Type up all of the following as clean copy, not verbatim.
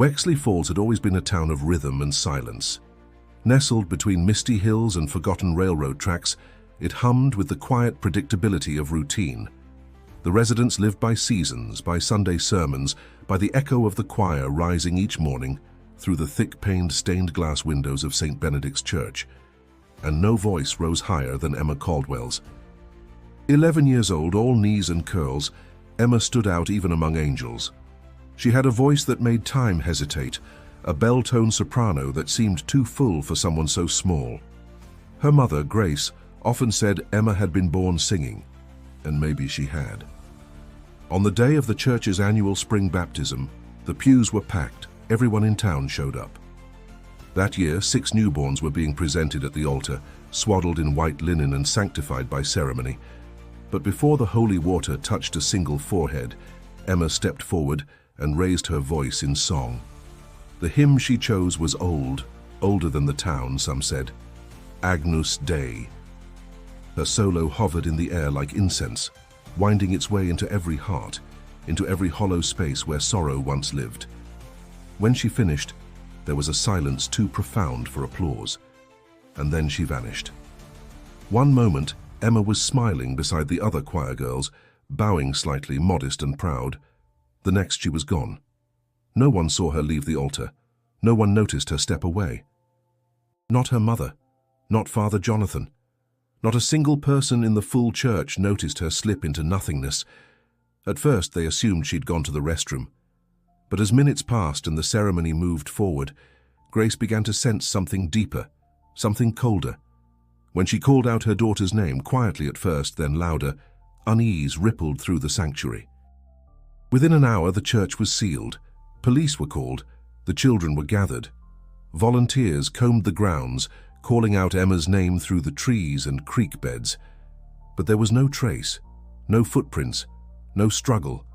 Wexley Falls had always been a town of rhythm and silence. Nestled between misty hills and forgotten railroad tracks, it hummed with the quiet predictability of routine. The residents lived by seasons, by Sunday sermons, by the echo of the choir rising each morning through the thick-paned stained glass windows of St. Benedict's Church. And no voice rose higher than Emma Caldwell's. 11 years old, all knees and curls, Emma stood out even among angels. She had a voice that made time hesitate, a bell-toned soprano that seemed too full for someone so small. Her mother, Grace, often said Emma had been born singing, and maybe she had. On the day of the church's annual spring baptism, the pews were packed, everyone in town showed up. That year, 6 newborns were being presented at the altar, swaddled in white linen and sanctified by ceremony. But before the holy water touched a single forehead, Emma stepped forward and raised her voice in song. The hymn she chose was old, older than the town, some said. Agnus Dei. Her solo hovered in the air like incense, winding its way into every heart, into every hollow space where sorrow once lived. When she finished, there was a silence too profound for applause, and then she vanished. One moment, Emma was smiling beside the other choir girls, bowing slightly, modest and proud. The next she was gone. No one saw her leave the altar. No one noticed her step away. Not her mother, not Father Jonathan. Not a single person in the full church noticed her slip into nothingness. At first they assumed she'd gone to the restroom. But as minutes passed and the ceremony moved forward, Grace began to sense something deeper, something colder. When she called out her daughter's name, quietly at first, then louder, unease rippled through the sanctuary. Within an hour the church was sealed. Police were called. The children were gathered. Volunteers combed the grounds, calling out Emma's name through the trees and creek beds. But there was no trace, no footprints, no struggle,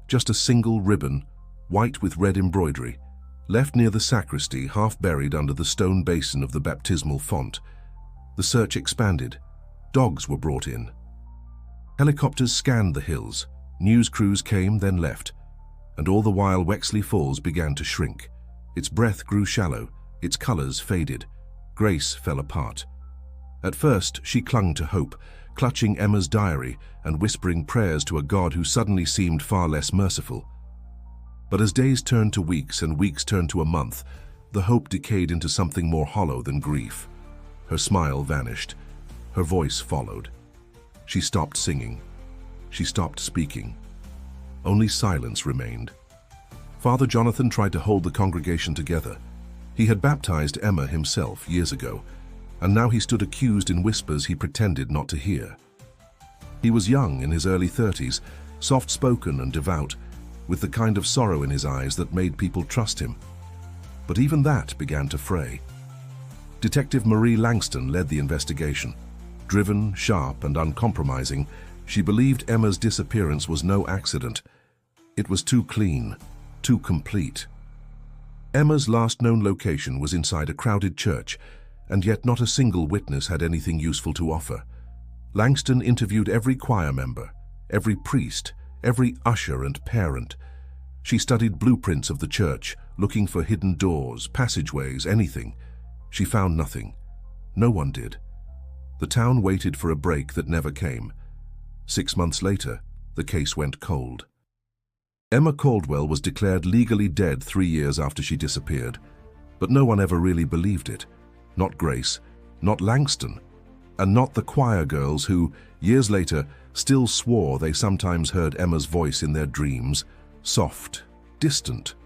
just a single ribbon, white with red embroidery, left near the sacristy, half buried under the stone basin of the baptismal font. The search expanded. Dogs were brought in. Helicopters scanned the hills. News crews came, then left. And all the while Wexley Falls began to shrink. Its breath grew shallow, its colors faded. Grace fell apart. At first, she clung to hope, clutching Emma's diary and whispering prayers to a God who suddenly seemed far less merciful. But as days turned to weeks and weeks turned to a month, the hope decayed into something more hollow than grief. Her smile vanished. Her voice followed. She stopped singing. She stopped speaking. Only silence remained. Father Jonathan tried to hold the congregation together. He had baptized Emma himself years ago, and now he stood accused in whispers he pretended not to hear. He was young, in his early 30s, soft-spoken and devout, with the kind of sorrow in his eyes that made people trust him. But even that began to fray. Detective Marie Langston led the investigation. Driven, sharp, and uncompromising, she believed Emma's disappearance was no accident. It was too clean, too complete. Emma's last known location was inside a crowded church, and yet not a single witness had anything useful to offer. Langston interviewed every choir member, every priest, every usher and parent. She studied blueprints of the church, looking for hidden doors, passageways, anything. She found nothing. No one did. The town waited for a break that never came. 6 months later, the case went cold. Emma Caldwell was declared legally dead 3 years after she disappeared, but no one ever really believed it. Not Grace, not Langston, and not the choir girls who, years later, still swore they sometimes heard Emma's voice in their dreams, soft, distant,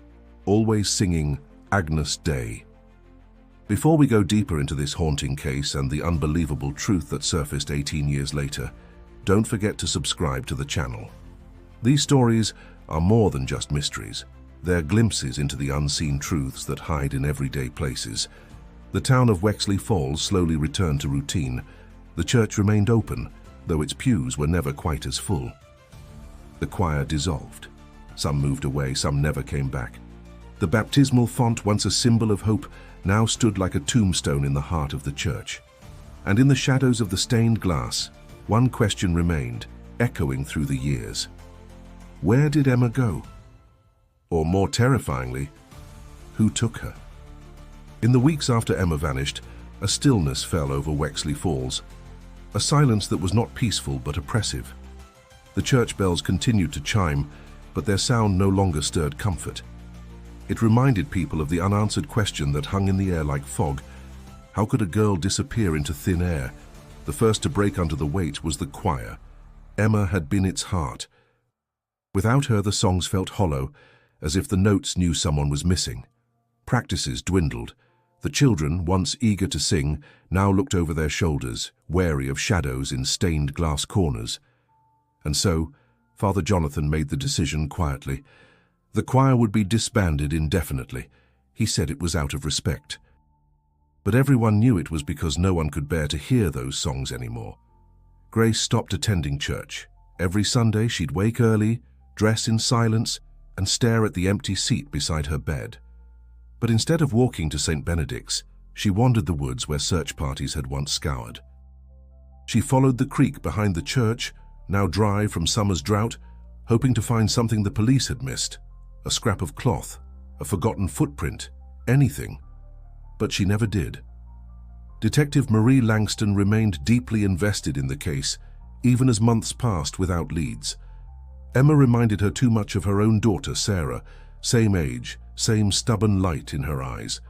always singing Agnus Dei. Before we go deeper into this haunting case and the unbelievable truth that surfaced 18 years later, don't forget to subscribe to the channel. These stories are more than just mysteries. They're glimpses into the unseen truths that hide in everyday places. The town of Wexley Falls slowly returned to routine. The church remained open, though its pews were never quite as full. The choir dissolved. Some moved away, some never came back. The baptismal font, once a symbol of hope, now stood like a tombstone in the heart of the church. And in the shadows of the stained glass, one question remained, echoing through the years. Where did Emma go? Or more terrifyingly, Who took her? In the weeks after Emma vanished, a stillness fell over Wexley Falls, a silence that was not peaceful but oppressive. The church bells continued to chime, but their sound no longer stirred comfort. It reminded people of the unanswered question that hung in the air like fog. How could a girl disappear into thin air? The first to break under the weight was the choir. Emma had been its heart. Without her, the songs felt hollow, as if the notes knew someone was missing. Practices dwindled. The children, once eager to sing, now looked over their shoulders, wary of shadows in stained glass corners. And so, Father Jonathan made the decision quietly. The choir would be disbanded indefinitely. He said it was out of respect. But everyone knew it was because no one could bear to hear those songs anymore. Grace stopped attending church. Every Sunday she'd wake early, dress in silence, and stare at the empty seat beside her bed. But instead of walking to St. Benedict's, she wandered the woods where search parties had once scoured. She followed the creek behind the church, now dry from summer's drought, hoping to find something the police had missed. A scrap of cloth, a forgotten footprint, anything. But she never did. Detective Marie Langston remained deeply invested in the case, even as months passed without leads. Emma reminded her too much of her own daughter, Sarah, same age, same stubborn light in her eyes.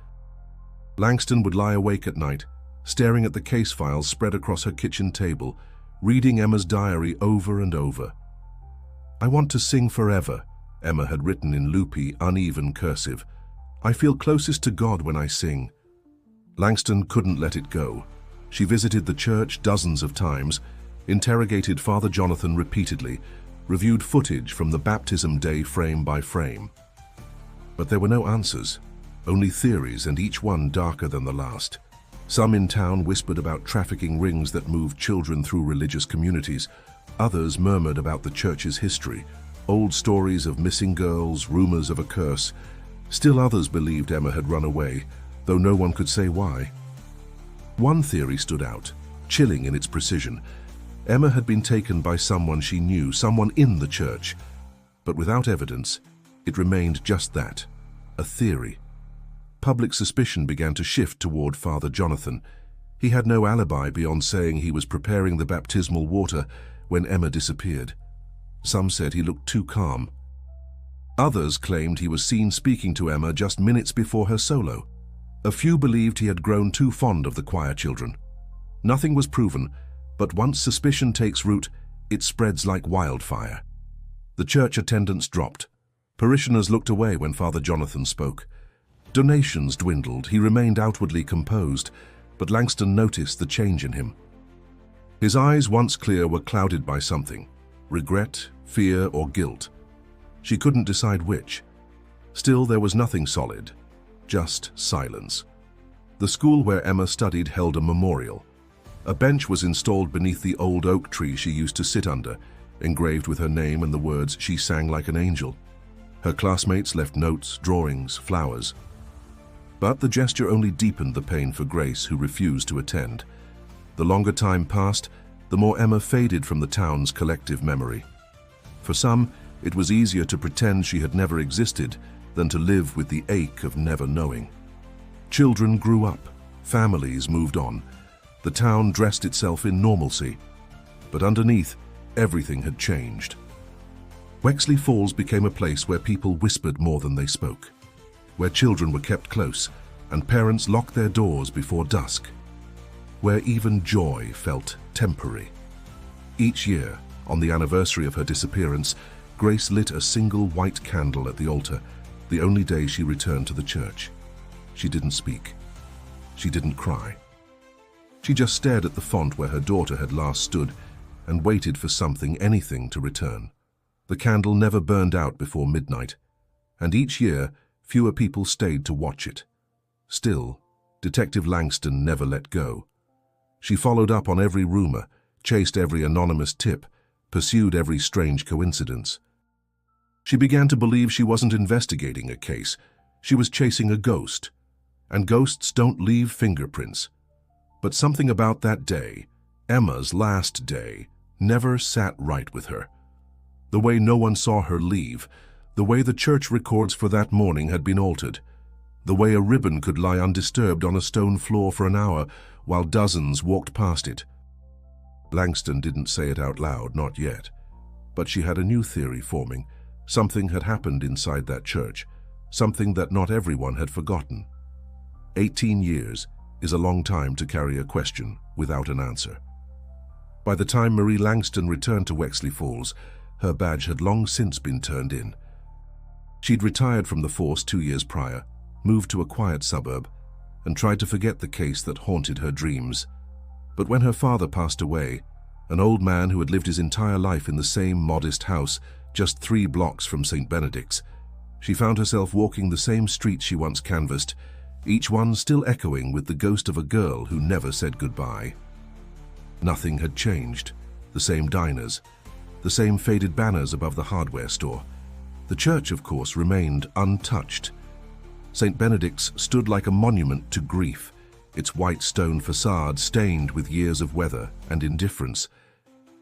Langston would lie awake at night, staring at the case files spread across her kitchen table, reading Emma's diary over and over. "I want to sing forever," Emma had written in loopy, uneven cursive. "I feel closest to God when I sing." Langston couldn't let it go. She visited the church dozens of times, interrogated Father Jonathan repeatedly, reviewed footage from the baptism day frame by frame. But there were no answers, only theories, and each one darker than the last. Some in town whispered about trafficking rings that moved children through religious communities. Others murmured about the church's history, old stories of missing girls, rumors of a curse. Still others believed Emma had run away, though no one could say why. One theory stood out, chilling in its precision. Emma had been taken by someone she knew, someone in the church. But without evidence, it remained just that, a theory. Public suspicion began to shift toward Father Jonathan. He had no alibi beyond saying he was preparing the baptismal water when Emma disappeared. Some said he looked too calm. Others claimed he was seen speaking to Emma just minutes before her solo. A few believed he had grown too fond of the choir children. Nothing was proven, but once suspicion takes root, it spreads like wildfire. The church attendance dropped. Parishioners looked away when Father Jonathan spoke. Donations dwindled. He remained outwardly composed, but Langston noticed the change in him. His eyes, once clear, were clouded by something: regret, fear, or guilt. She couldn't decide which. Still, there was nothing solid, just silence. The school where Emma studied held a memorial. A bench was installed beneath the old oak tree she used to sit under, engraved with her name and the words, "She sang like an angel." Her classmates left notes, drawings, flowers. But the gesture only deepened the pain for Grace, who refused to attend. The longer time passed, the more Emma faded from the town's collective memory. For some, it was easier to pretend she had never existed than to live with the ache of never knowing. Children grew up, families moved on. The town dressed itself in normalcy, but underneath, everything had changed. Wexley Falls became a place where people whispered more than they spoke, where children were kept close and parents locked their doors before dusk, where even joy felt temporary. Each year, on the anniversary of her disappearance, Grace lit a single white candle at the altar, the only day she returned to the church. She didn't speak. She didn't cry. She just stared at the font where her daughter had last stood and waited for something, anything, to return. The candle never burned out before midnight, and each year fewer people stayed to watch it. Still, Detective Langston never let go. She followed up on every rumor, chased every anonymous tip, pursued every strange coincidence. She began to believe she wasn't investigating a case, she was chasing a ghost. And ghosts don't leave fingerprints. But something about that day, Emma's last day, never sat right with her. The way no one saw her leave, the way the church records for that morning had been altered. The way a ribbon could lie undisturbed on a stone floor for an hour while dozens walked past it. Langston didn't say it out loud, not yet. But she had a new theory forming. Something had happened inside that church, something that not everyone had forgotten. 18 years is a long time to carry a question without an answer. By the time Marie Langston returned to Wexley Falls, her badge had long since been turned in. She'd retired from the force 2 years prior, moved to a quiet suburb, and tried to forget the case that haunted her dreams. But when her father passed away, an old man who had lived his entire life in the same modest house just 3 blocks from St. Benedict's, she found herself walking the same streets she once canvassed, each one still echoing with the ghost of a girl who never said goodbye. Nothing had changed. The same diners, the same faded banners above the hardware store. The church, of course, remained untouched. St. Benedict's stood like a monument to grief, its white stone facade stained with years of weather and indifference.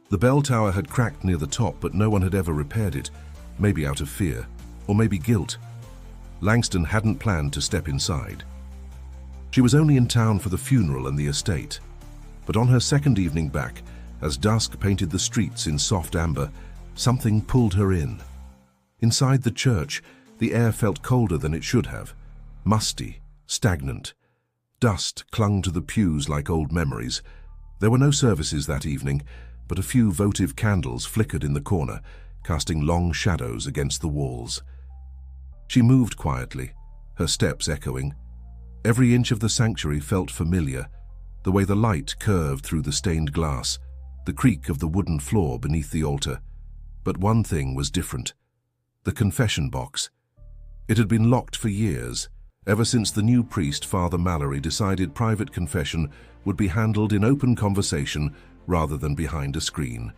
The bell tower had cracked near the top, but no one had ever repaired it, maybe out of fear, or maybe guilt. Langston hadn't planned to step inside. She was only in town for the funeral and the estate. But on her second evening back, as dusk painted the streets in soft amber, something pulled her in. Inside the church, the air felt colder than it should have, musty, stagnant. Dust clung to the pews like old memories. There were no services that evening, but a few votive candles flickered in the corner, casting long shadows against the walls. She moved quietly, her steps echoing. Every inch of the sanctuary felt familiar, the way the light curved through the stained glass, the creak of the wooden floor beneath the altar. But one thing was different: the confession box. It had been locked for years, ever since the new priest, Father Mallory, decided private confession would be handled in open conversation rather than behind a screen.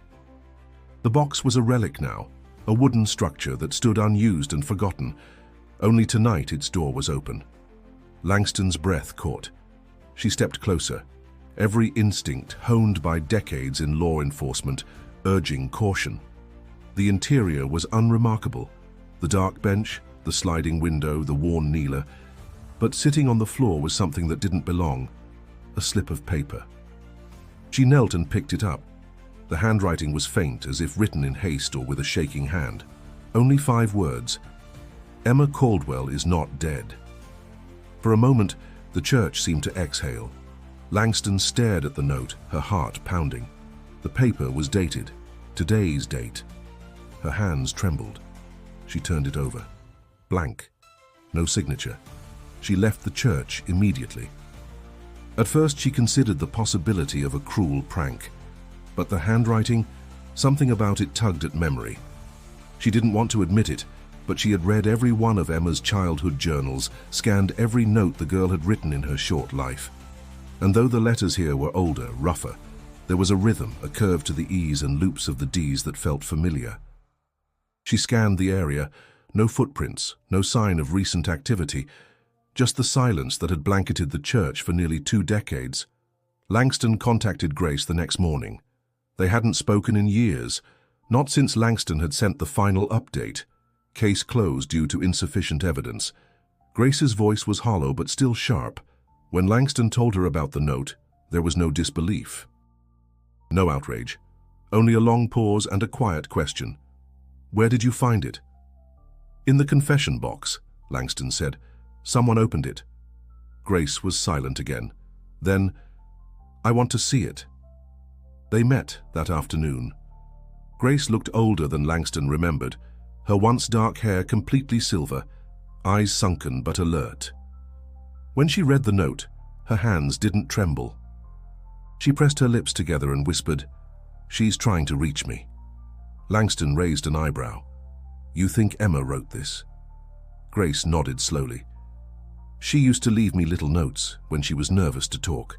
The box was a relic now, a wooden structure that stood unused and forgotten. Only tonight its door was open. Langston's breath caught. She stepped closer, every instinct honed by decades in law enforcement, urging caution. The interior was unremarkable: the dark bench, the sliding window, the worn kneeler. But sitting on the floor was something that didn't belong: a slip of paper. She knelt and picked it up. The handwriting was faint, as if written in haste or with a shaking hand. Only 5 words: Emma Caldwell is not dead. For a moment, the church seemed to exhale. Langston stared at the note, her heart pounding. The paper was dated, today's date. Her hands trembled. She turned it over. Blank. No signature. She left the church immediately. At first she considered the possibility of a cruel prank. But the handwriting, something about it tugged at memory. She didn't want to admit it, but she had read every one of Emma's childhood journals, scanned every note the girl had written in her short life. And though the letters here were older, rougher, there was a rhythm, a curve to the E's and loops of the D's that felt familiar. She scanned the area. No footprints, no sign of recent activity, just the silence that had blanketed the church for nearly 2 decades. Langston contacted Grace the next morning. They hadn't spoken in years, not since Langston had sent the final update. Case closed due to insufficient evidence. Grace's voice was hollow but still sharp. When Langston told her about the note, there was no disbelief. No outrage. Only a long pause and a quiet question. Where did you find it? In the confession box, Langston said. Someone opened it. Grace was silent again. Then, I want to see it. They met that afternoon. Grace looked older than Langston remembered, her once dark hair completely silver, eyes sunken but alert. When she read the note, her hands didn't tremble. She pressed her lips together and whispered, "She's trying to reach me." Langston raised an eyebrow. "You think Emma wrote this?" Grace nodded slowly. "She used to leave me little notes when she was nervous to talk.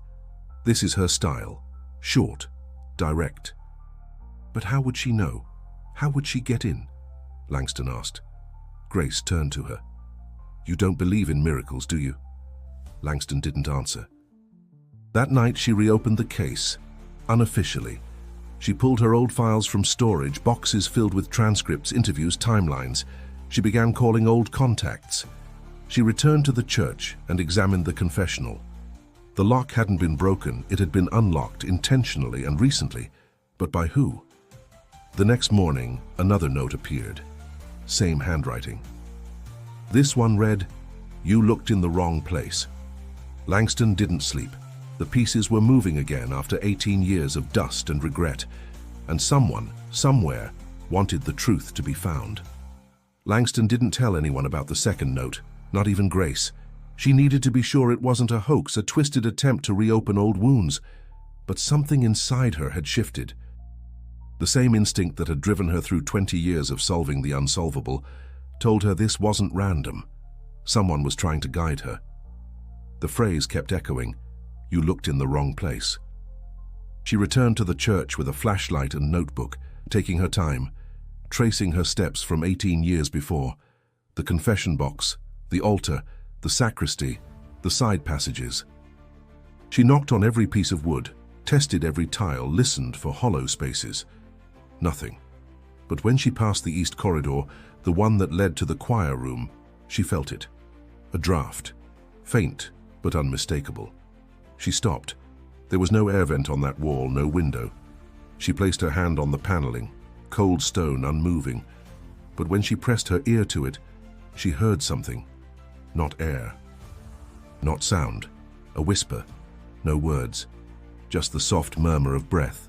This is her style, short, direct." "But how would she know? How would she get in?" Langston asked. Grace turned to her. "You don't believe in miracles, do you?" Langston didn't answer. That night she reopened the case, unofficially. She pulled her old files from storage, boxes filled with transcripts, interviews, timelines. She began calling old contacts. She returned to the church and examined the confessional. The lock hadn't been broken, it had been unlocked intentionally and recently. But by who? The next morning, another note appeared. Same handwriting. This one read, "You looked in the wrong place." Langston didn't sleep. The pieces were moving again after 18 years of dust and regret, and someone, somewhere, wanted the truth to be found. Langston didn't tell anyone about the second note, not even Grace. She needed to be sure it wasn't a hoax, a twisted attempt to reopen old wounds. But something inside her had shifted. The same instinct that had driven her through 20 years of solving the unsolvable told her this wasn't random. Someone was trying to guide her. The phrase kept echoing, "You looked in the wrong place." She returned to the church with a flashlight and notebook, taking her time, tracing her steps from 18 years before. The confession box, the altar, the sacristy, the side passages. She knocked on every piece of wood, tested every tile, listened for hollow spaces. Nothing. But when she passed the east corridor, the one that led to the choir room, she felt it. A draft. Faint, but unmistakable. She stopped. There was no air vent on that wall, no window. She placed her hand on the paneling, cold stone, unmoving. But when she pressed her ear to it, she heard something. Not air. Not sound. A whisper. No words. Just the soft murmur of breath.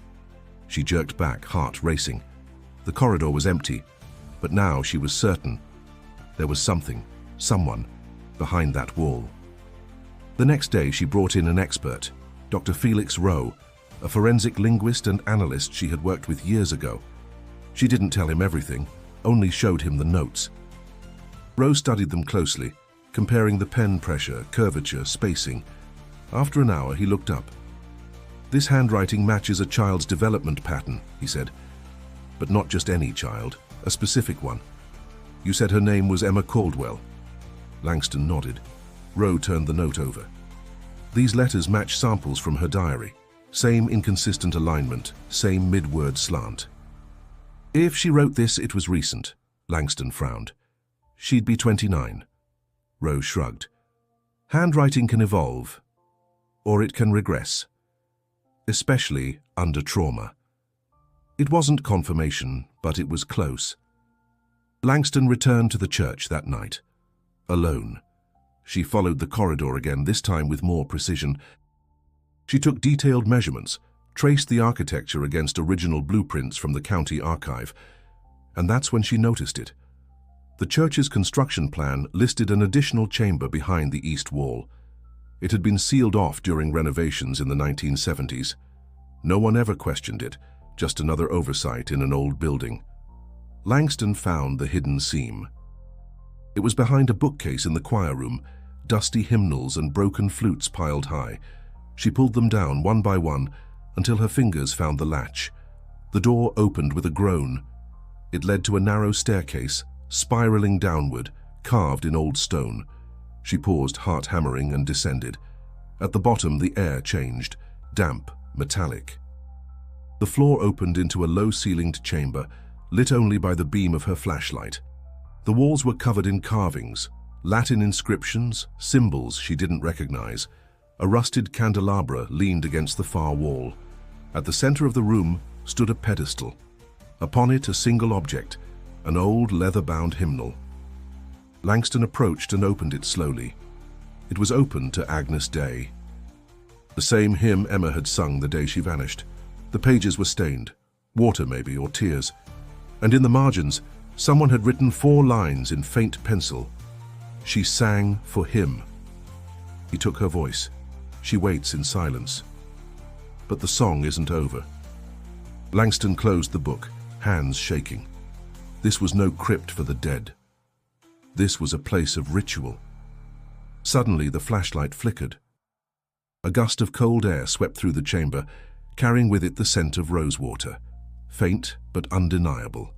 She jerked back, heart racing. The corridor was empty, but now she was certain. There was something, someone, behind that wall. The next day she brought in an expert, Dr. Felix Rowe, a forensic linguist and analyst she had worked with years ago. She didn't tell him everything, only showed him the notes. Rowe studied them closely, comparing the pen pressure, curvature, spacing. After an hour, he looked up. "This handwriting matches a child's development pattern," he said. "But not just any child, a specific one. You said her name was Emma Caldwell." Langston nodded. Rowe turned the note over. "These letters match samples from her diary. Same inconsistent alignment, same mid-word slant." "If she wrote this, it was recent," Langston frowned. "She'd be 29. Rowe shrugged. "Handwriting can evolve, or it can regress, especially under trauma." It wasn't confirmation, but it was close. Langston returned to the church that night, alone. She followed the corridor again, this time with more precision. She took detailed measurements, traced the architecture against original blueprints from the county archive, and that's when she noticed it. The church's construction plan listed an additional chamber behind the east wall. It had been sealed off during renovations in the 1970s. No one ever questioned it, just another oversight in an old building. Langston found the hidden seam. It was behind a bookcase in the choir room, dusty hymnals and broken flutes piled high. She pulled them down one by one until her fingers found the latch. The door opened with a groan. It led to a narrow staircase, spiraling downward, carved in old stone. She paused, heart hammering, and descended. At the bottom, the air changed, damp, metallic. The floor opened into a low-ceilinged chamber, lit only by the beam of her flashlight. The walls were covered in carvings, Latin inscriptions, symbols she didn't recognize. A rusted candelabra leaned against the far wall. At the center of the room stood a pedestal. Upon it, a single object, an old leather-bound hymnal. Langston approached and opened it slowly. It was open to Agnus Dei. The same hymn Emma had sung the day she vanished. The pages were stained, water maybe, or tears. And in the margins, someone had written 4 lines in faint pencil. She sang for him. He took her voice. She waits in silence. But the song isn't over. Langston closed the book, hands shaking. This was no crypt for the dead. This was a place of ritual. Suddenly, the flashlight flickered. A gust of cold air swept through the chamber, carrying with it the scent of rosewater, faint but undeniable.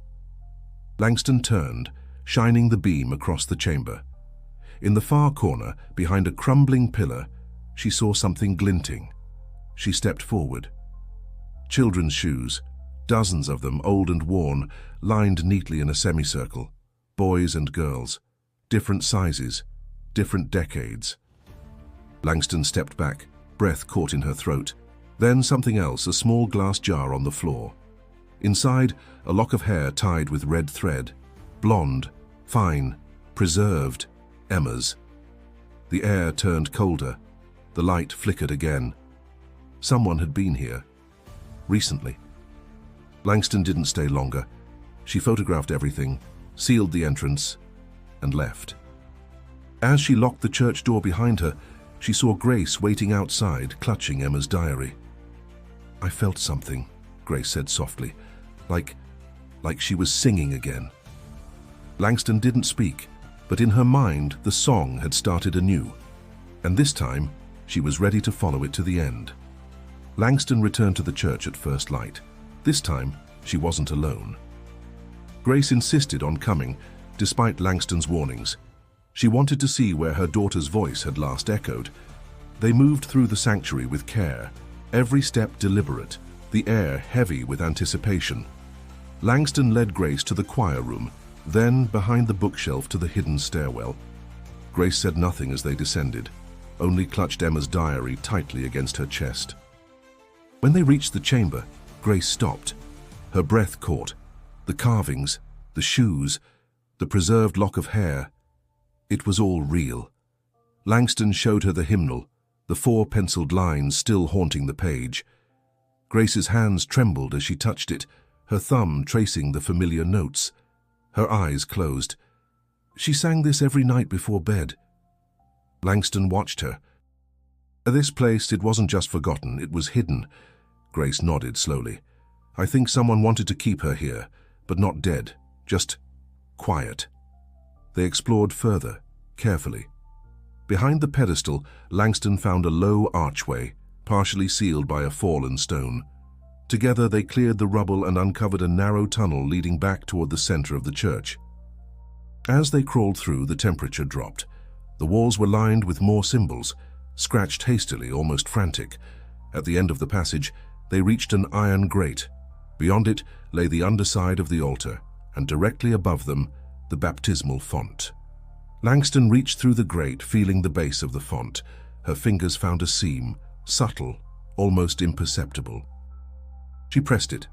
Langston turned, shining the beam across the chamber. In the far corner, behind a crumbling pillar, she saw something glinting. She stepped forward. Children's shoes, dozens of them, old and worn, lined neatly in a semicircle. Boys and girls, different sizes, different decades. Langston stepped back, breath caught in her throat. Then something else, a small glass jar on the floor. Inside, a lock of hair tied with red thread. Blonde, fine, preserved, Emma's. The air turned colder. The light flickered again. Someone had been here. Recently. Langston didn't stay longer. She photographed everything, sealed the entrance, and left. As she locked the church door behind her, she saw Grace waiting outside, clutching Emma's diary. "I felt something," Grace said softly, like she was singing again. Langston didn't speak, but in her mind the song had started anew, and this time she was ready to follow it to the end. Langston returned to the church at first light. This time she wasn't alone. Grace insisted on coming, despite Langston's warnings. She wanted to see where her daughter's voice had last echoed. They moved through the sanctuary with care, every step deliberate, the air heavy with anticipation. Langston led Grace to the choir room, then behind the bookshelf to the hidden stairwell. Grace said nothing as they descended, only clutched Emma's diary tightly against her chest. When they reached the chamber, Grace stopped. Her breath caught. The carvings, the shoes, the preserved lock of hair. It was all real. Langston showed her the hymnal, the 4 penciled lines still haunting the page. Grace's hands trembled as she touched it, her thumb tracing the familiar notes. Her eyes closed. She sang this every night before bed. Langston watched her. At this place, it wasn't just forgotten, it was hidden. Grace nodded slowly. I think someone wanted to keep her here, but not dead, just quiet. They explored further, carefully. Behind the pedestal, Langston found a low archway, partially sealed by a fallen stone. Together they cleared the rubble and uncovered a narrow tunnel leading back toward the center of the church. As they crawled through, the temperature dropped. The walls were lined with more symbols, scratched hastily, almost frantic. At the end of the passage, they reached an iron grate. Beyond it lay the underside of the altar, and directly above them, the baptismal font. Langston reached through the grate, feeling the base of the font. Her fingers found a seam, subtle, almost imperceptible. She pressed it.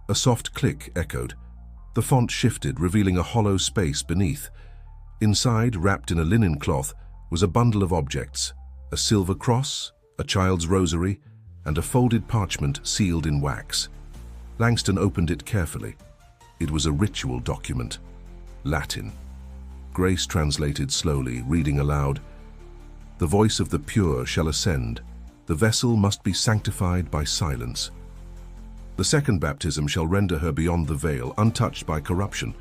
A soft click echoed. The font shifted, revealing a hollow space beneath. Inside, wrapped in a linen cloth, was a bundle of objects: a silver cross, a child's rosary, and a folded parchment sealed in wax. Langston opened it carefully. It was a ritual document. Latin. Grace translated slowly, reading aloud. The voice of the pure shall ascend. The vessel must be sanctified by silence. The second baptism shall render her beyond the veil, untouched by corruption.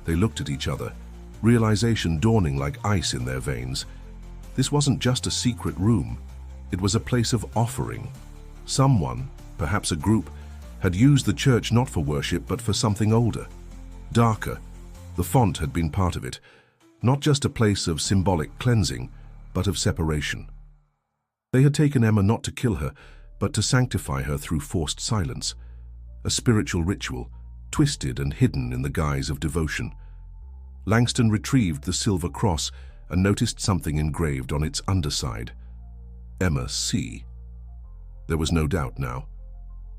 They looked at each other, realization dawning like ice in their veins. This wasn't just a secret room. It was a place of offering. Someone, perhaps a group, had used the church not for worship but for something older, darker. The font had been part of it, not just a place of symbolic cleansing, but of separation. They had taken Emma not to kill her, but to sanctify her through forced silence, a spiritual ritual, twisted and hidden in the guise of devotion. Langston retrieved the silver cross and noticed something engraved on its underside. Emma C. There was no doubt now.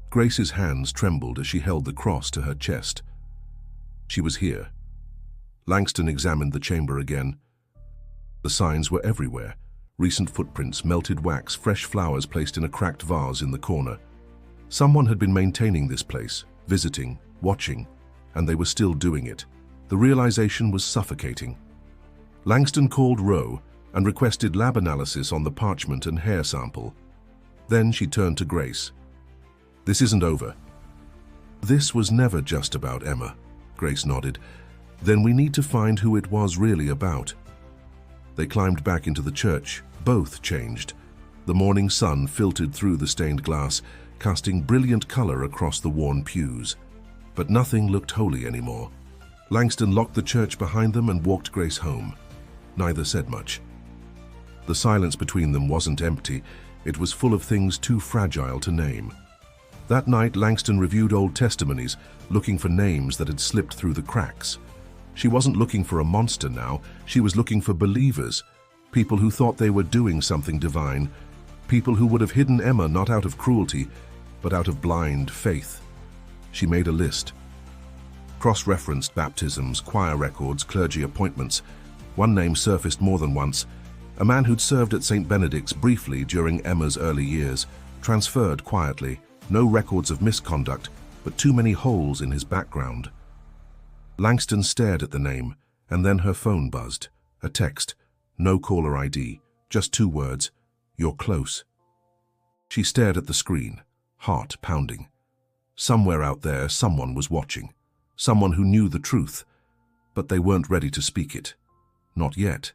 Grace's hands trembled as she held the cross to her chest. She was here. Langston examined the chamber again. The signs were everywhere. Recent footprints, melted wax, fresh flowers placed in a cracked vase in the corner. Someone had been maintaining this place, visiting, watching, and they were still doing it. The realization was suffocating. Langston called Rowe and requested lab analysis on the parchment and hair sample. Then she turned to Grace. This isn't over. This was never just about Emma, Grace nodded. Then we need to find who it was really about. They climbed back into the church, both changed. The morning sun filtered through the stained glass, casting brilliant color across the worn pews. But nothing looked holy anymore. Langston locked the church behind them and walked Grace home. Neither said much. The silence between them wasn't empty, it was full of things too fragile to name. That night, Langston reviewed old testimonies, looking for names that had slipped through the cracks. She wasn't looking for a monster now, she was looking for believers, people who thought they were doing something divine, people who would have hidden Emma not out of cruelty, but out of blind faith. She made a list. Cross-referenced baptisms, choir records, clergy appointments. One name surfaced more than once. A man who'd served at St. Benedict's briefly during Emma's early years, transferred quietly, no records of misconduct, but too many holes in his background. Langston stared at the name, and then her phone buzzed. A text, no caller ID, just 2 words, "You're close." She stared at the screen, heart pounding. Somewhere out there, someone was watching. Someone who knew the truth, but they weren't ready to speak it. Not yet.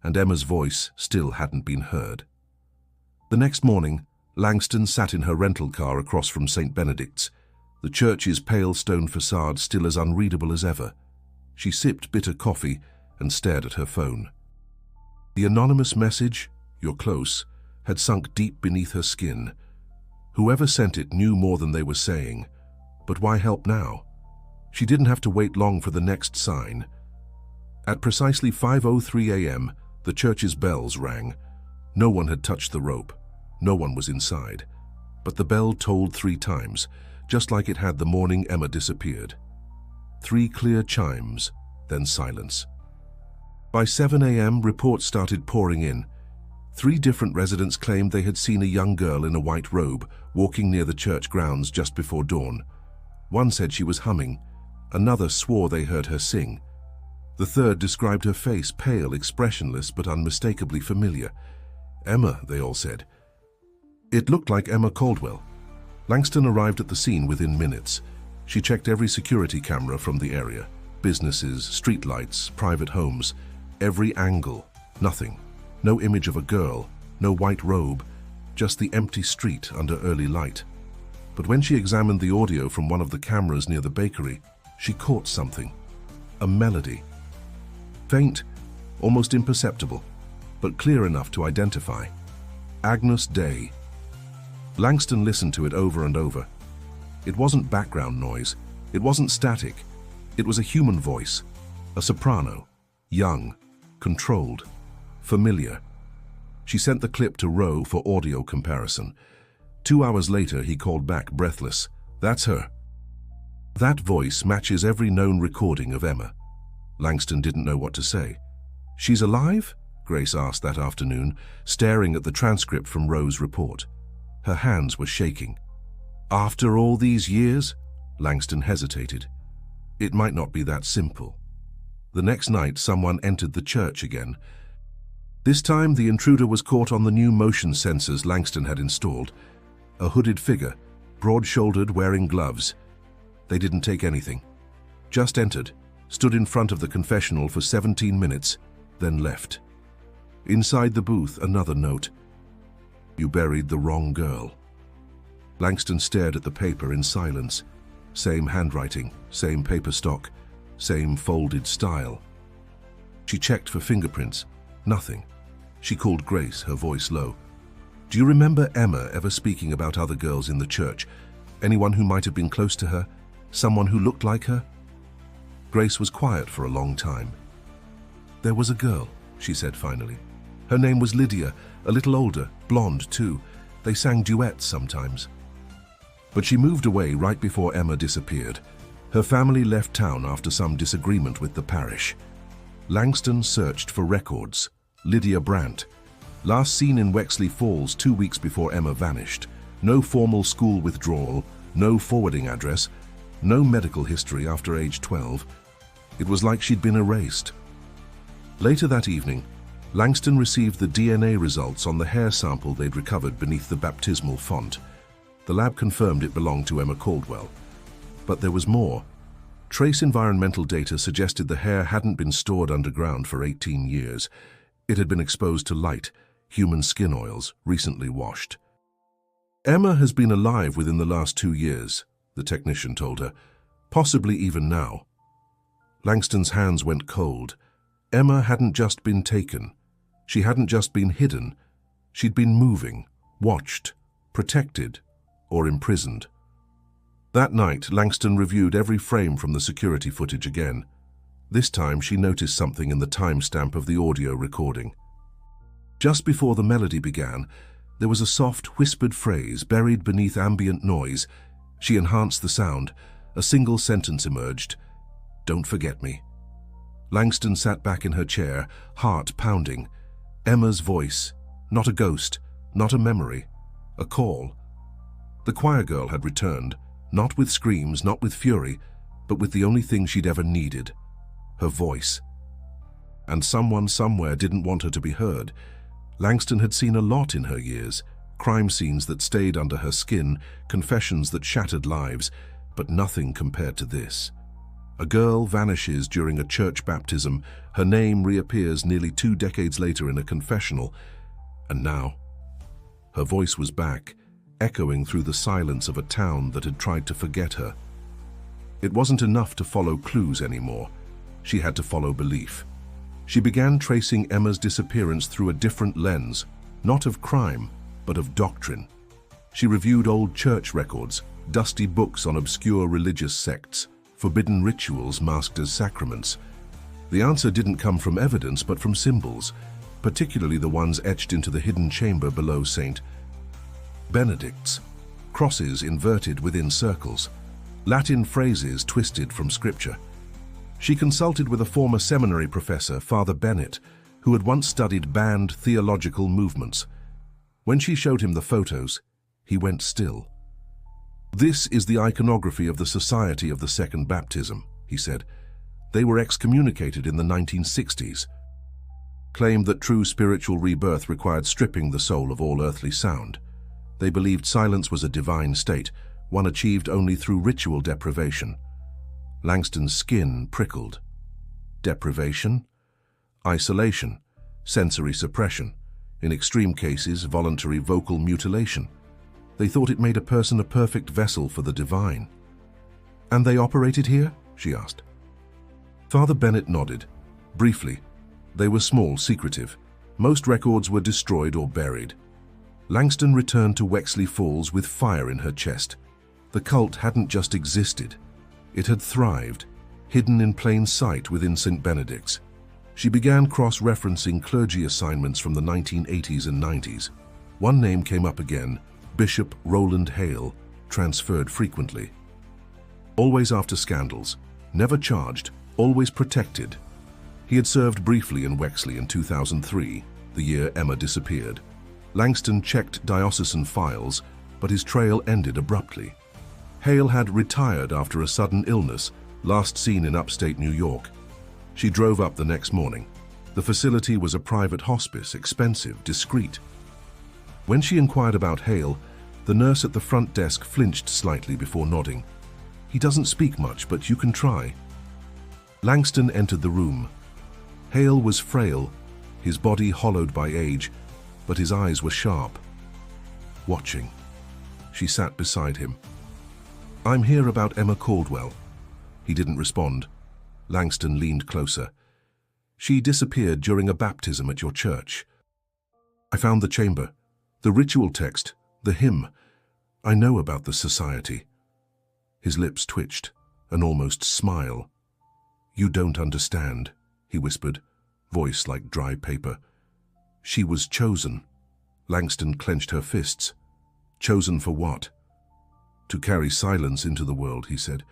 And Emma's voice still hadn't been heard. The next morning, Langston sat in her rental car across from St. Benedict's, the church's pale stone facade still as unreadable as ever. She sipped bitter coffee and stared at her phone. The anonymous message, "You're close," had sunk deep beneath her skin. Whoever sent it knew more than they were saying. But why help now? She didn't have to wait long for the next sign. At precisely 5:03 a.m., the church's bells rang. No one had touched the rope. No one was inside. But the bell tolled 3 times, just like it had the morning Emma disappeared. 3 clear chimes, then silence. By 7 a.m., reports started pouring in. 3 different residents claimed they had seen a young girl in a white robe walking near the church grounds just before dawn. One said she was humming. Another swore they heard her sing. The third described her face pale, expressionless, but unmistakably familiar. Emma, they all said. It looked like Emma Caldwell. Langston arrived at the scene within minutes. She checked every security camera from the area. Businesses, streetlights, private homes. Every angle. Nothing. No image of a girl, no white robe, just the empty street under early light. But when she examined the audio from one of the cameras near the bakery, she caught something. A melody. Faint, almost imperceptible, but clear enough to identify. Agnus Dei. Langston listened to it over and over. It wasn't background noise. It wasn't static. It was a human voice. A soprano. Young. Controlled. Familiar. She sent the clip to Rowe for audio comparison. 2 hours later, he called back breathless. That's her. That voice matches every known recording of Emma. Langston didn't know what to say. She's alive? Grace asked that afternoon, staring at the transcript from Rowe's report. Her hands were shaking. After all these years? Langston hesitated. It might not be that simple. The next night, someone entered the church again. This time, the intruder was caught on the new motion sensors Langston had installed. A hooded figure, broad-shouldered, wearing gloves. They didn't take anything. Just entered, stood in front of the confessional for 17 minutes, then left. Inside the booth, another note. You buried the wrong girl. Langston stared at the paper in silence. Same handwriting, same paper stock, same folded style. She checked for fingerprints. Nothing. She called Grace, her voice low. Do you remember Emma ever speaking about other girls in the church? Anyone who might have been close to her? Someone who looked like her? Grace was quiet for a long time. There was a girl, she said finally. Her name was Lydia, a little older, blonde too. They sang duets sometimes. But she moved away right before Emma disappeared. Her family left town after some disagreement with the parish. Langston searched for records. Lydia Brandt. Last seen in Wexley Falls 2 weeks before Emma vanished. No formal school withdrawal, no forwarding address, no medical history after age 12. It was like she'd been erased. Later that evening, Langston received the DNA results on the hair sample they'd recovered beneath the baptismal font. The lab confirmed it belonged to Emma Caldwell. But there was more. Trace environmental data suggested the hair hadn't been stored underground for 18 years. It had been exposed to light, human skin oils, recently washed. Emma has been alive within the last 2 years, the technician told her, possibly even now. Langston's hands went cold. Emma hadn't just been taken. She hadn't just been hidden. She'd been moving, watched, protected, or imprisoned. That night, Langston reviewed every frame from the security footage again. This time, she noticed something in the timestamp of the audio recording. Just before the melody began, there was a soft, whispered phrase buried beneath ambient noise. She enhanced the sound. A single sentence emerged. "Don't forget me." Langston sat back in her chair, heart pounding. Emma's voice, not a ghost, not a memory, a call. The choir girl had returned, not with screams, not with fury, but with the only thing she'd ever needed, her voice. And someone somewhere didn't want her to be heard. Langston had seen a lot in her years, crime scenes that stayed under her skin, confessions that shattered lives, but nothing compared to this. A girl vanishes during a church baptism, her name reappears nearly 2 decades later in a confessional, and now, her voice was back, echoing through the silence of a town that had tried to forget her. It wasn't enough to follow clues anymore. She had to follow belief. She began tracing Emma's disappearance through a different lens, not of crime, but of doctrine. She reviewed old church records, dusty books on obscure religious sects, forbidden rituals masked as sacraments. The answer didn't come from evidence, but from symbols, particularly the ones etched into the hidden chamber below St. Benedict's, crosses inverted within circles, Latin phrases twisted from scripture. She consulted with a former seminary professor, Father Bennett, who had once studied banned theological movements. When she showed him the photos, he went still. "This is the iconography of the Society of the Second Baptism," he said. "They were excommunicated in the 1960s. Claimed that true spiritual rebirth required stripping the soul of all earthly sound. They believed silence was a divine state, one achieved only through ritual deprivation." Langston's skin prickled. Deprivation? Isolation, sensory suppression, in extreme cases, voluntary vocal mutilation. They thought it made a person a perfect vessel for the divine. "And they operated here?" she asked. Father Bennett nodded. Briefly. They were small, secretive. Most records were destroyed or buried. Langston returned to Wexley Falls with fire in her chest. The cult hadn't just existed. It had thrived, hidden in plain sight within St. Benedict's. She began cross-referencing clergy assignments from the 1980s and 90s. One name came up again, Bishop Roland Hale, transferred frequently. Always after scandals, never charged, always protected. He had served briefly in Wexley in 2003, the year Emma disappeared. Langston checked diocesan files, but his trail ended abruptly. Hale had retired after a sudden illness, last seen in upstate New York. She drove up the next morning. The facility was a private hospice, expensive, discreet. When she inquired about Hale, the nurse at the front desk flinched slightly before nodding. "He doesn't speak much, but you can try." Langston entered the room. Hale was frail, his body hollowed by age, but his eyes were sharp. Watching. She sat beside him. "I'm here about Emma Caldwell." He didn't respond. Langston leaned closer. "She disappeared during a baptism at your church. I found the chamber, the ritual text, the hymn. I know about the society." His lips twitched, an almost smile. "You don't understand," he whispered, voice like dry paper. "She was chosen." Langston clenched her fists. "Chosen for what?" "To carry silence into the world," he said.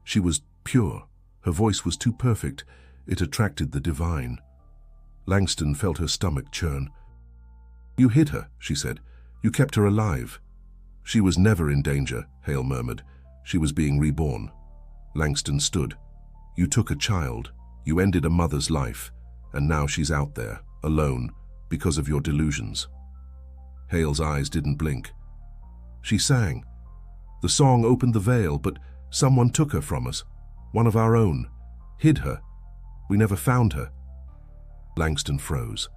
"She was pure. Her voice was too perfect. It attracted the divine." Langston felt her stomach churn. "You hid her," she said. "You kept her alive." "She was never in danger," Hale murmured. "She was being reborn." Langston stood. "You took a child. You ended a mother's life. And now she's out there, alone, because of your delusions." Hale's eyes didn't blink. "She sang. The song opened the veil, but someone took her from us. One of our own. Hid her. We never found her." Langston froze.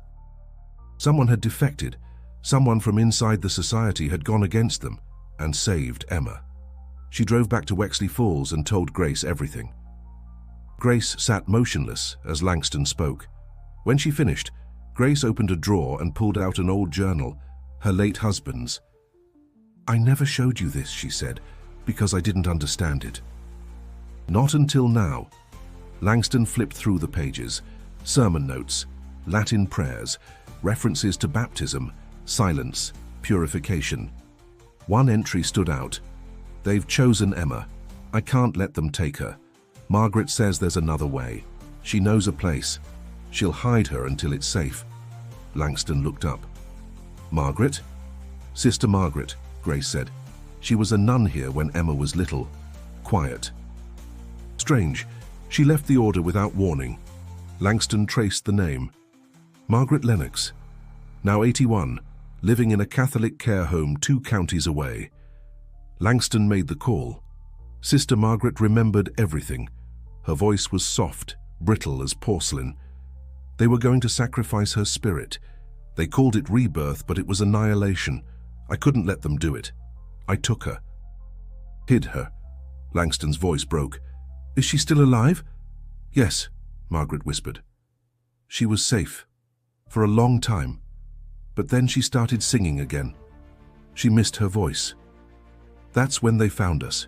Someone had defected. Someone from inside the society had gone against them and saved Emma. She drove back to Wexley Falls and told Grace everything. Grace sat motionless as Langston spoke. When she finished, Grace opened a drawer and pulled out an old journal, her late husband's. "I never showed you this," she said, "because I didn't understand it." Not until now. Langston flipped through the pages. Sermon notes, Latin prayers, references to baptism, silence, purification. One entry stood out. "They've chosen Emma. I can't let them take her. Margaret says there's another way. She knows a place. She'll hide her until it's safe." Langston looked up. "Margaret?" "Sister Margaret," Grace said. "She was a nun here when Emma was little. Quiet." "Strange. She left the order without warning." Langston traced the name. Margaret Lennox, now 81, living in a Catholic care home 2 counties away. Langston made the call. Sister Margaret remembered everything. Her voice was soft, brittle as porcelain. They were going to sacrifice her spirit. They called it rebirth, but it was annihilation. I couldn't let them do it. I took her. "Hid her." Langston's voice broke. "Is she still alive?" "Yes," Margaret whispered. "She was safe. For a long time. But then she started singing again. She missed her voice. That's when they found us.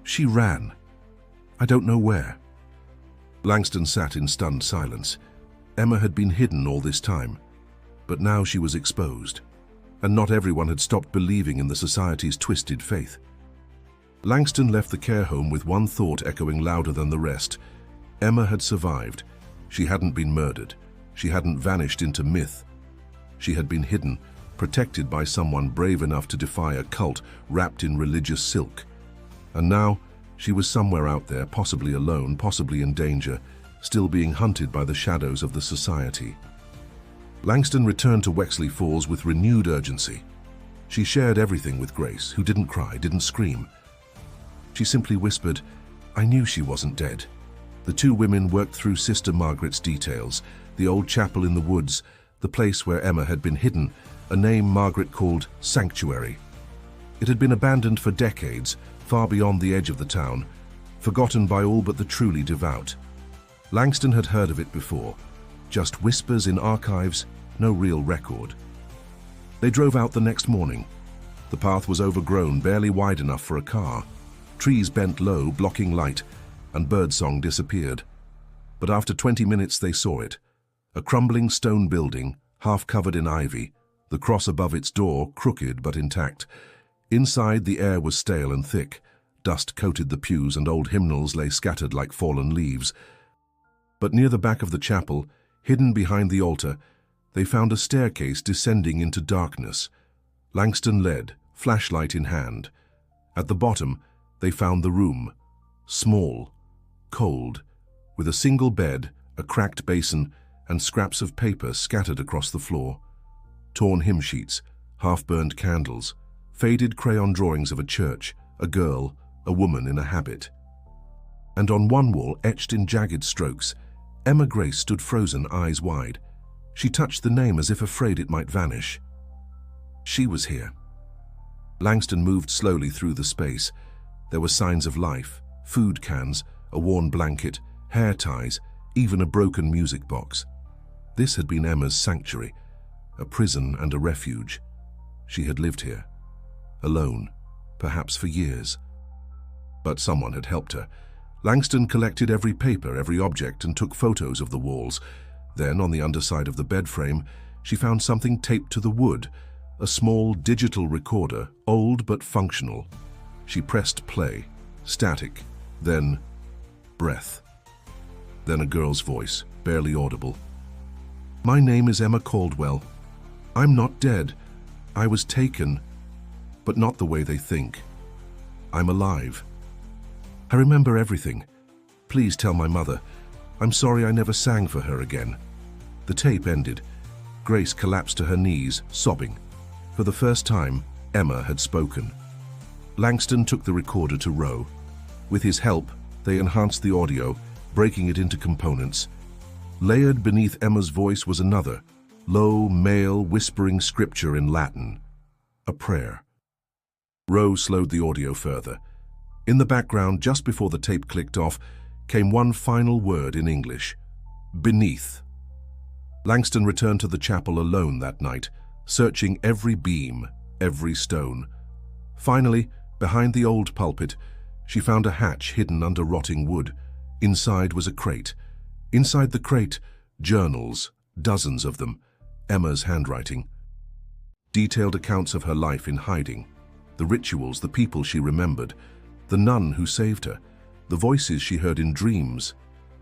She ran. I don't know where." Langston sat in stunned silence. Emma had been hidden all this time, but now she was exposed, and not everyone had stopped believing in the society's twisted faith. Langston left the care home with one thought echoing louder than the rest. Emma had survived. She hadn't been murdered. She hadn't vanished into myth. She had been hidden, protected by someone brave enough to defy a cult wrapped in religious silk. And now, she was somewhere out there, possibly alone, possibly in danger, still being hunted by the shadows of the society. Langston returned to Wexley Falls with renewed urgency. She shared everything with Grace, who didn't cry, didn't scream. She simply whispered, "I knew she wasn't dead." The 2 women worked through Sister Margaret's details, the old chapel in the woods, the place where Emma had been hidden, a name Margaret called Sanctuary. It had been abandoned for decades, far beyond the edge of the town, forgotten by all but the truly devout. Langston had heard of it before, just whispers in archives, no real record. They drove out the next morning. The path was overgrown, barely wide enough for a car. Trees bent low, blocking light, and birdsong disappeared. But after 20 minutes they saw it. A crumbling stone building, half covered in ivy, the cross above its door crooked but intact. Inside, the air was stale and thick. Dust coated the pews and old hymnals lay scattered like fallen leaves. But near the back of the chapel, hidden behind the altar, they found a staircase descending into darkness. Langston led, flashlight in hand. At the bottom, they found the room. Small, cold, with a single bed, a cracked basin, and scraps of paper scattered across the floor. Torn hymn sheets, half-burned candles, faded crayon drawings of a church, a girl, a woman in a habit. And on one wall, etched in jagged strokes, Emma Grace stood frozen, eyes wide. She touched the name as if afraid it might vanish. She was here. Langston moved slowly through the space. There were signs of life, food cans, a worn blanket, hair ties, even a broken music box. This had been Emma's sanctuary, a prison and a refuge. She had lived here, alone, perhaps for years. But someone had helped her. Langston collected every paper, every object, and took photos of the walls. Then, on the underside of the bed frame, she found something taped to the wood, a small digital recorder, old but functional. She pressed play, static, then breath. Then a girl's voice, barely audible. "My name is Emma Caldwell. I'm not dead. I was taken, but not the way they think. I'm alive. I remember everything. Please tell my mother. I'm sorry I never sang for her again." The tape ended. Grace collapsed to her knees, sobbing. For the first time, Emma had spoken. Langston took the recorder to Roe. With his help, they enhanced the audio, breaking it into components. Layered beneath Emma's voice was another, low, male, whispering scripture in Latin. A prayer. Roe slowed the audio further. In the background, just before the tape clicked off, came one final word in English. Beneath. Langston returned to the chapel alone that night, searching every beam, every stone. Finally, behind the old pulpit, she found a hatch hidden under rotting wood. Inside was a crate. Inside the crate, journals, dozens of them. Emma's handwriting. Detailed accounts of her life in hiding, the rituals, the people she remembered, the nun who saved her, the voices she heard in dreams,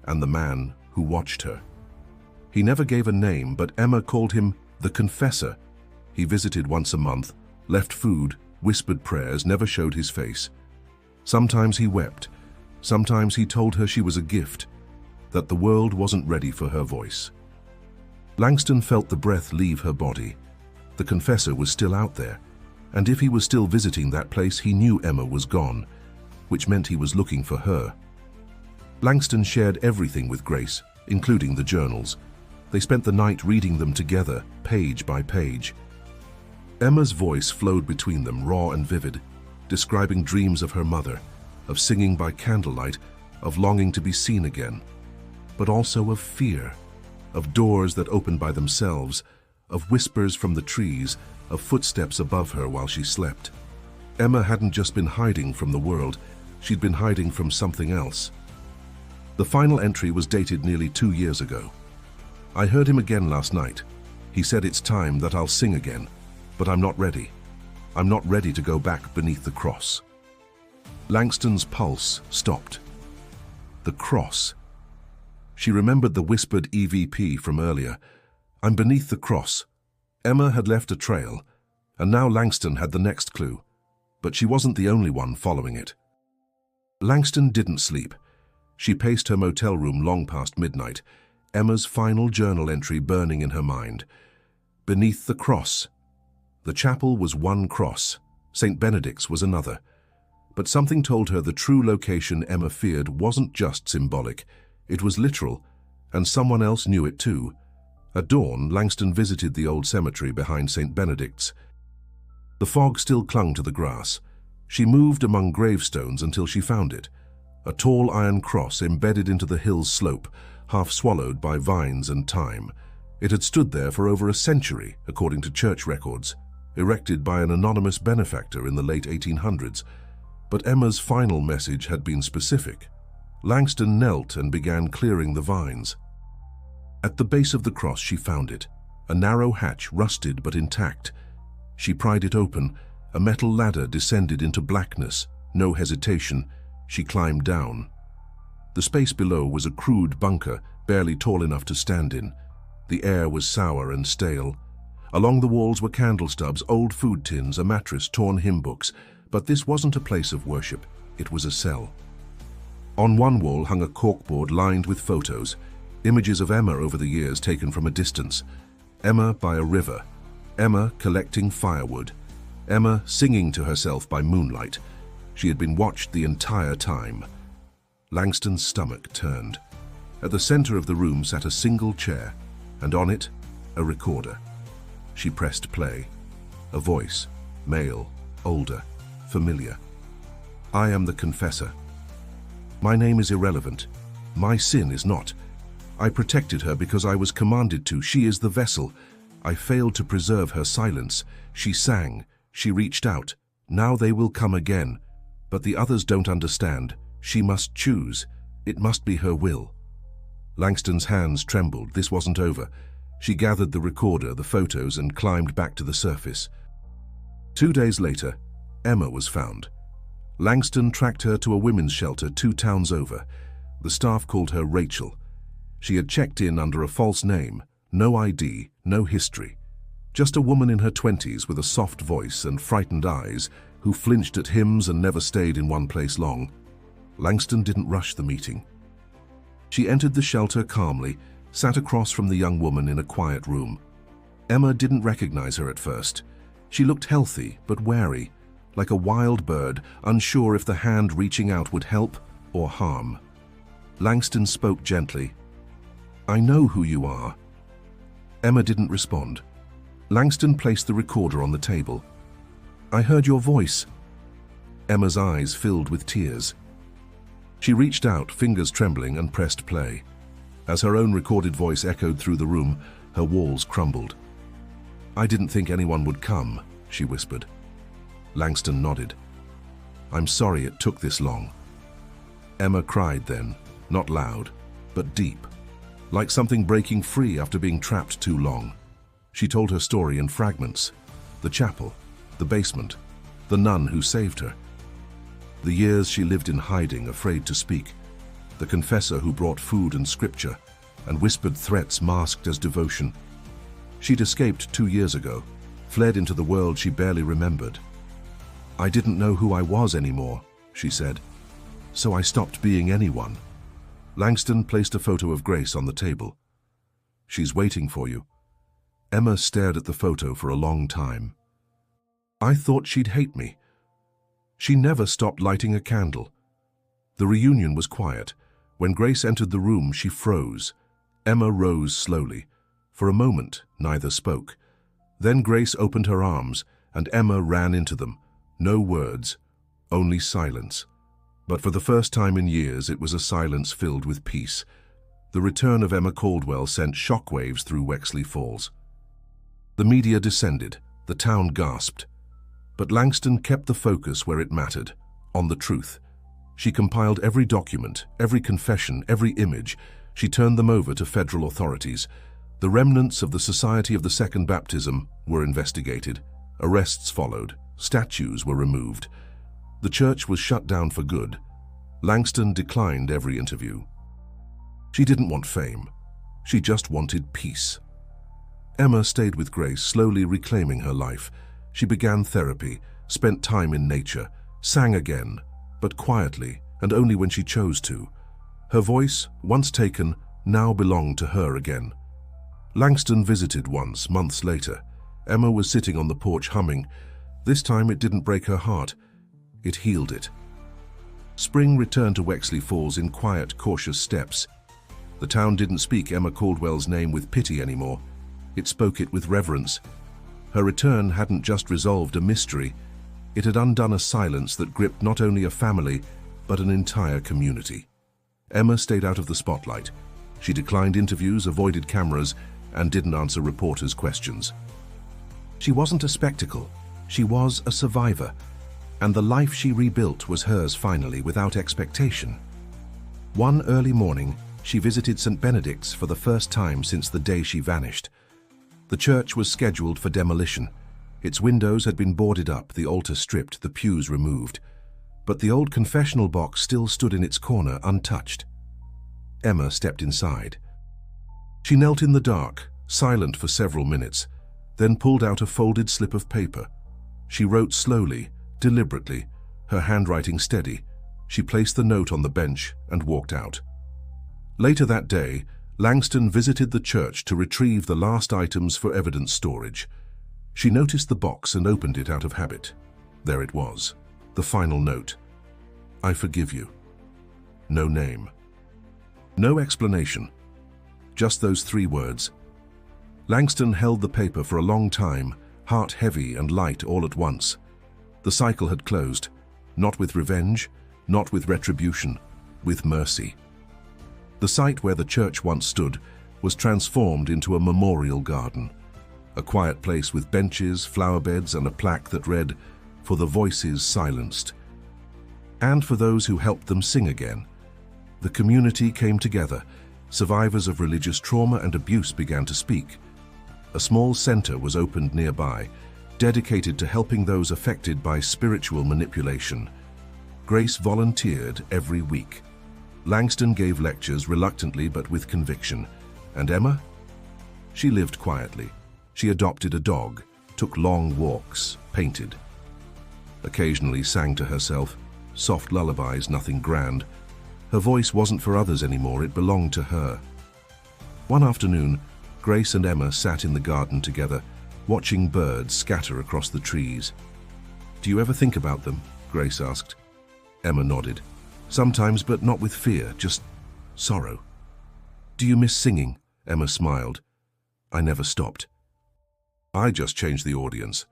and the man who watched her. He never gave a name, but Emma called him the Confessor. He visited once a month, left food, whispered prayers, never showed his face. Sometimes he wept. Sometimes he told her she was a gift, that the world wasn't ready for her voice. Langston felt the breath leave her body. The Confessor was still out there, and if he was still visiting that place, he knew Emma was gone, which meant he was looking for her. Langston shared everything with Grace, including the journals. They spent the night reading them together, page by page. Emma's voice flowed between them, raw and vivid, describing dreams of her mother, of singing by candlelight, of longing to be seen again, but also of fear, of doors that opened by themselves, of whispers from the trees, of footsteps above her while she slept. Emma hadn't just been hiding from the world, she'd been hiding from something else. The final entry was dated nearly 2 years ago. I heard him again last night. He said it's time that I'll sing again, but I'm not ready. I'm not ready to go back beneath the cross. Langston's pulse stopped. The cross. She remembered the whispered EVP from earlier. I'm beneath the cross. Emma had left a trail, and now Langston had the next clue. But she wasn't the only one following it. Langston didn't sleep. She paced her motel room long past midnight, Emma's final journal entry burning in her mind. Beneath the cross. The chapel was one cross. St. Benedict's was another. But something told her the true location Emma feared wasn't just symbolic. It was literal, and someone else knew it too. At dawn, Langston visited the old cemetery behind St. Benedict's. The fog still clung to the grass. She moved among gravestones until she found it. A tall iron cross embedded into the hill's slope, half swallowed by vines and time. It had stood there for over a century, according to church records, erected by an anonymous benefactor in the late 1800s. But Emma's final message had been specific. Langston knelt and began clearing the vines. At the base of the cross she found it, a narrow hatch, rusted but intact. She pried it open. A metal ladder descended into blackness. No hesitation, she climbed down. The space below was a crude bunker, barely tall enough to stand in. The air was sour and stale. Along the walls were candle stubs, old food tins, a mattress, torn hymn books. But this wasn't a place of worship, it was a cell. On one wall hung a corkboard lined with photos, images of Emma over the years taken from a distance. Emma by a river, Emma collecting firewood, Emma singing to herself by moonlight. She had been watched the entire time. Langston's stomach turned. At the center of the room sat a single chair, and on it, a recorder. She pressed play. A voice, male, older, familiar. I am the Confessor. My name is irrelevant. My sin is not. I protected her because I was commanded to. She is the vessel. I failed to preserve her silence. She sang. She reached out. Now they will come again. But the others don't understand. She must choose. It must be her will. Langston's hands trembled. This wasn't over. She gathered the recorder, the photos, and climbed back to the surface. 2 days later, Emma was found. Langston tracked her to a women's shelter 2 towns over. The staff called her Rachel. She had checked in under a false name, no ID, no history. Just a woman in her 20s with a soft voice and frightened eyes who flinched at hymns and never stayed in one place long. Langston didn't rush the meeting. She entered the shelter calmly, sat across from the young woman in a quiet room. Emma didn't recognize her at first. She looked healthy but wary, like a wild bird, unsure if the hand reaching out would help or harm. Langston spoke gently. I know who you are. Emma didn't respond. Langston placed the recorder on the table. I heard your voice. Emma's eyes filled with tears. She reached out, fingers trembling, and pressed play. As her own recorded voice echoed through the room, her walls crumbled. I didn't think anyone would come, she whispered. Langston nodded. I'm sorry it took this long. Emma cried then, not loud, but deep, like something breaking free after being trapped too long. She told her story in fragments. The chapel, the basement, the nun who saved her. The years she lived in hiding, afraid to speak. The confessor who brought food and scripture and whispered threats masked as devotion. She'd escaped 2 years ago, fled into the world she barely remembered. "I didn't know who I was anymore," she said, "so I stopped being anyone." Langston placed a photo of Grace on the table. "She's waiting for you." Emma stared at the photo for a long time. "I thought she'd hate me." She never stopped lighting a candle. The reunion was quiet. When Grace entered the room, she froze. Emma rose slowly. For a moment, neither spoke. Then Grace opened her arms, and Emma ran into them. No words, only silence. But for the first time in years, it was a silence filled with peace. The return of Emma Caldwell sent shockwaves through Wexley Falls. The media descended. The town gasped. But Langston kept the focus where it mattered, on the truth. She compiled every document, every confession, every image. She turned them over to federal authorities. The remnants of the Society of the Second Baptism were investigated. Arrests followed. Statues were removed. The church was shut down for good. Langston declined every interview. She didn't want fame. She just wanted peace. Emma stayed with Grace, slowly reclaiming her life. She began therapy, spent time in nature, sang again, but quietly and only when she chose to. Her voice, once taken, now belonged to her again. Langston visited once, months later. Emma was sitting on the porch humming. This time it didn't break her heart. It healed it. Spring returned to Wexley Falls in quiet, cautious steps. The town didn't speak Emma Caldwell's name with pity anymore. It spoke it with reverence. Her return hadn't just resolved a mystery. It had undone a silence that gripped not only a family, but an entire community. Emma stayed out of the spotlight. She declined interviews, avoided cameras, and didn't answer reporters' questions. She wasn't a spectacle. She was a survivor. And the life she rebuilt was hers finally, without expectation. One early morning, she visited St. Benedict's for the first time since the day she vanished. The church was scheduled for demolition. Its windows had been boarded up, the altar stripped, the pews removed. But the old confessional box still stood in its corner, untouched. Emma stepped inside. She knelt in the dark, silent for several minutes, then pulled out a folded slip of paper. She wrote slowly, deliberately, her handwriting steady. She placed the note on the bench and walked out. Later that day, Langston visited the church to retrieve the last items for evidence storage. She noticed the box and opened it out of habit. There it was, the final note. "I forgive you." No name. No explanation. Just those 3 words. Langston held the paper for a long time, heart heavy and light all at once. The cycle had closed, not with revenge, not with retribution, with mercy. The site where the church once stood was transformed into a memorial garden, a quiet place with benches, flower beds, and a plaque that read, "For the voices silenced." And for those who helped them sing again. The community came together. Survivors of religious trauma and abuse began to speak. A small center was opened nearby, dedicated to helping those affected by spiritual manipulation. Grace volunteered every week. Langston gave lectures reluctantly but with conviction. And Emma? She lived quietly. She adopted a dog, took long walks, painted. Occasionally sang to herself, soft lullabies, nothing grand. Her voice wasn't for others anymore, it belonged to her. One afternoon, Grace and Emma sat in the garden together, watching birds scatter across the trees. "Do you ever think about them?" Grace asked. Emma nodded. "Sometimes, but not with fear, just sorrow." "Do you miss singing?" Emma smiled. "I never stopped." I just changed the audience.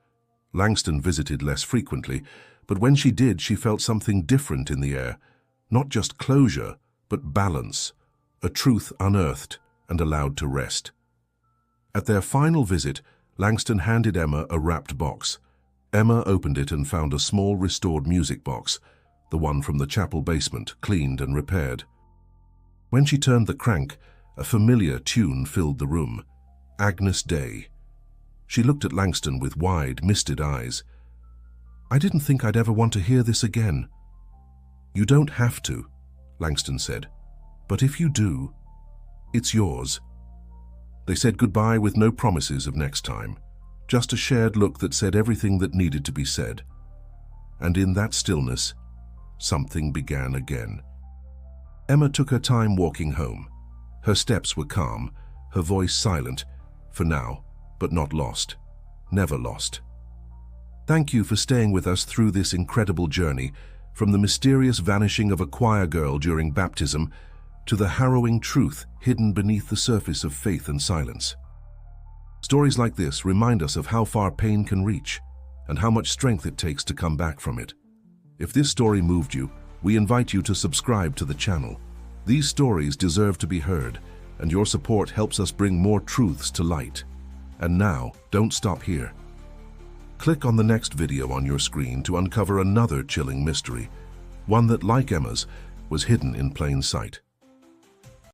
Langston visited less frequently, but when she did, she felt something different in the air. Not just closure, but balance, a truth unearthed and allowed to rest. At their final visit, Langston handed Emma a wrapped box. Emma opened it and found a small restored music box, the one from the chapel basement, cleaned and repaired. When she turned the crank, a familiar tune filled the room, Agnus Dei. She looked at Langston with wide, misted eyes. "I didn't think I'd ever want to hear this again." "You don't have to," Langston said. "But if you do, it's yours." They said goodbye with no promises of next time, just a shared look that said everything that needed to be said. And in that stillness, something began again. Emma took her time walking home. Her steps were calm, her voice silent, for now, but not lost. Never lost. Thank you for staying with us through this incredible journey, from the mysterious vanishing of a choir girl during baptism to the harrowing truth hidden beneath the surface of faith and silence. Stories like this remind us of how far pain can reach and how much strength it takes to come back from it. If this story moved you, we invite you to subscribe to the channel. These stories deserve to be heard, and your support helps us bring more truths to light. And now, don't stop here. Click on the next video on your screen to uncover another chilling mystery, one that, like Emma's, was hidden in plain sight.